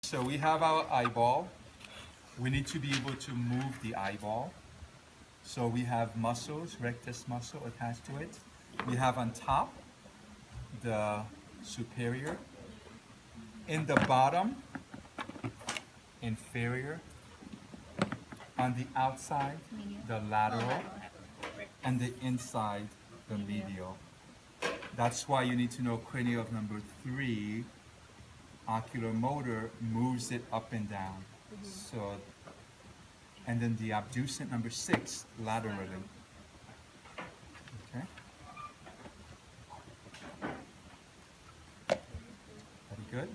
So we have our eyeball. We need to be able to move the eyeball. So we have muscles, rectus muscle attached to it. We have on top the superior. In the bottom, inferior. On the outside, the lateral. And the inside, the medial. That's why you need to know cranial of number 3. Ocular motor moves it up and down. So, and then the abducent number 6 laterally. Okay. Very good.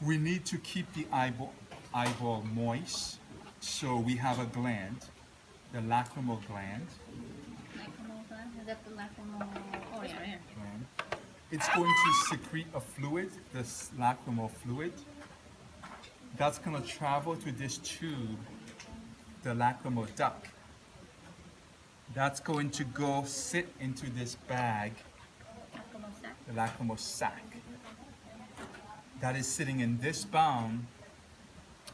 We need to keep the eyeball moist. So we have a gland, the lacrimal gland. Lacrimal gland? Is that the lacrimal? Oh, yeah, right here. It's going to secrete a fluid, this lacrimal fluid. That's going to travel to this tube, the lacrimal duct. That's going to go sit into this bag, Lacrimal sac? the lacrimal sac. That is sitting in this bound,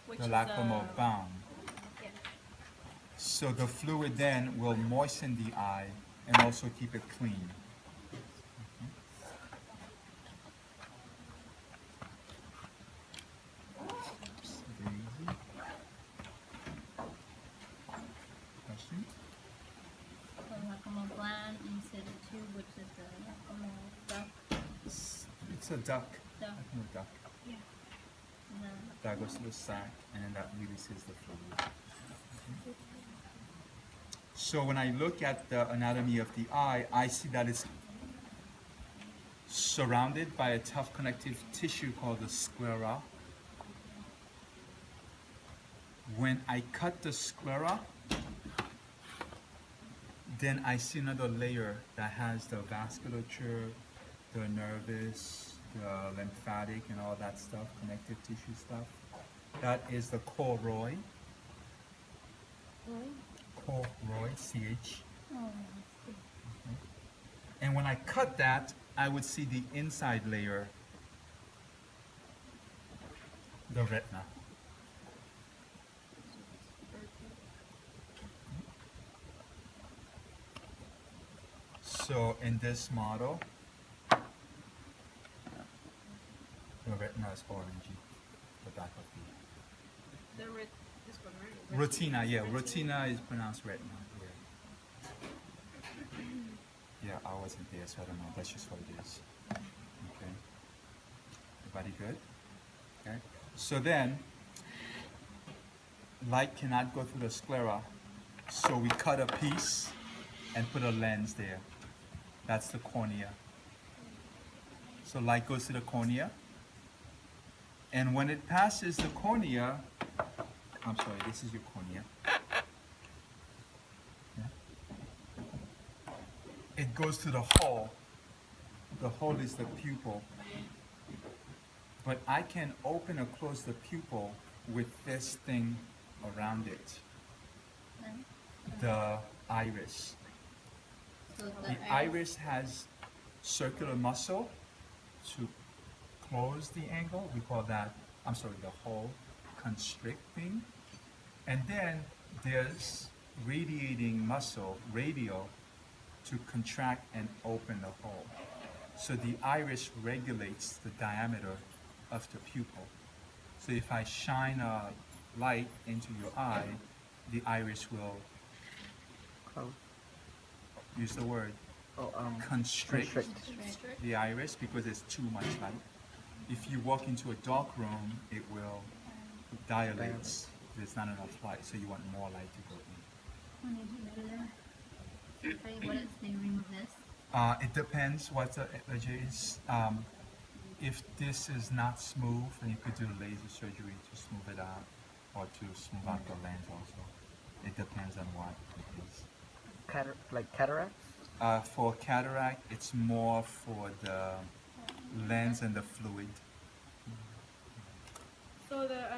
Which the is, lacrimal bound. yeah. So the fluid then will moisten the eye and also keep it clean. Question? The lacrimal gland, and you said the tube, which is the lacrimal duct. It's a duct. Duct. Lacrimal duct. Yeah. And then That goes to the sac, and then that releases the fluid. So when I look at the anatomy of the eye, I see that it's surrounded by a tough connective tissue called the sclera. When I cut the sclera, then I see another layer that has the vasculature, the nervous, the lymphatic, and all that stuff, connective tissue stuff. That is the choroid. Choroid, CH. oh, And when I cut that, I would see the inside layer, the retina. So in this model, the retina is orangey, the back of the this one, right? retina. Yeah, retina is pronounced retina. Yeah, I wasn't there, so I don't know. That's just what it is. Okay. Everybody good? Okay. So then, light cannot go through the sclera, so we cut a piece and put a lens there. That's the cornea. So light goes to the cornea, and when it passes the cornea, I'm sorry, this is your cornea. Yeah. It goes to the hull. The hull is the pupil. But I can open or close the pupil with this thing around it, the iris. So The iris has circular muscle to close the angle. We call that, I'm sorry, the hole constricting. And then there's radiating muscle, radial, to contract and open the hole. So the iris regulates the diameter of the pupil. So if I shine a light into your eye, the iris will Close. use the word Oh, constrict Constrict. the iris because there's too much light. If you walk into a dark room, it will dilate. There's not enough light, so you want more light to go in. When did you do that? Okay, what is they remove this? It depends what the allergy is. If this is not smooth, then you could do laser surgery to smooth it out or to smooth out the lens also. It depends on what it is. like cataracts? For cataract, it's more for the lens and the fluid. So the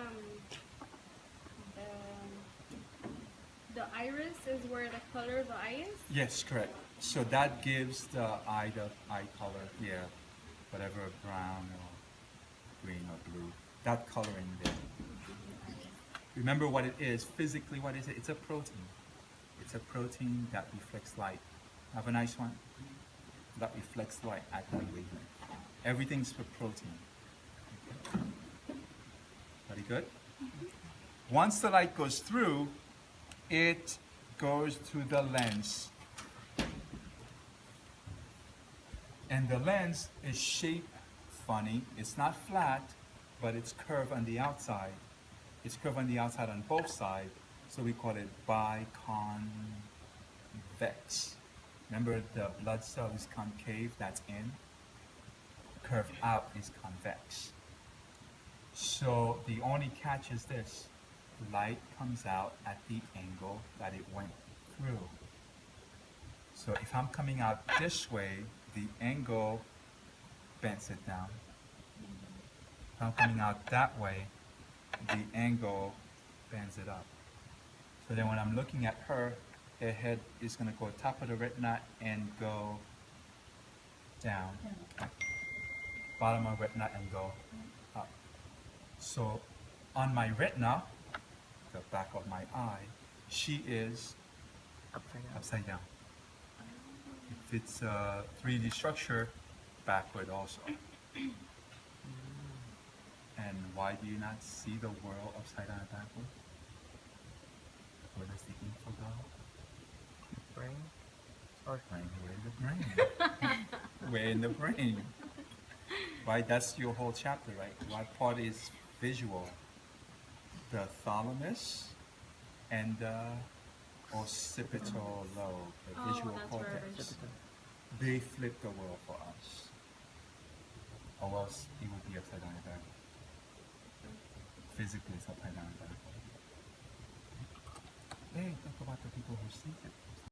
iris is where the color of the eye is? Yes, correct. So that gives the eye color, yeah, whatever brown or green or blue. that coloring there. Remember what it is, physically what is it? It's a protein. It's a protein that reflects light. Have a nice one. That reflects light at that wavelength. Everything's for protein. Okay. Very good? Once the light goes through, it goes to the lens. And the lens is shaped funny. It's not flat, but it's curved on the outside. It's curved on the outside on both sides, so we call it biconvex. Remember, the blood cell is concave, that's in. Curved out is convex. So the only catch is this: light comes out at the angle that it went through. So if I'm coming out this way, the angle bends it down. If I'm coming out that way, the angle bends it up. So then when I'm looking at her, her head is going to go top of the retina and go down. Bottom of retina and go up. So on my retina, the back of my eye, she is Upside down. upside down. If it's a 3D structure, backward also. And why do you not see the world upside down and backward? Where does the info go? Brain. Or Right, where in the brain? Where in the brain? Right, that's your whole chapter, right? What part is visual? The thalamus and the occipital lobe, the Oh, visual that's where cortex. it's- They flip the world for us. Or else it would be upside down and backward. Physically, it's upside down and backward. Hey, talk about the people who see it.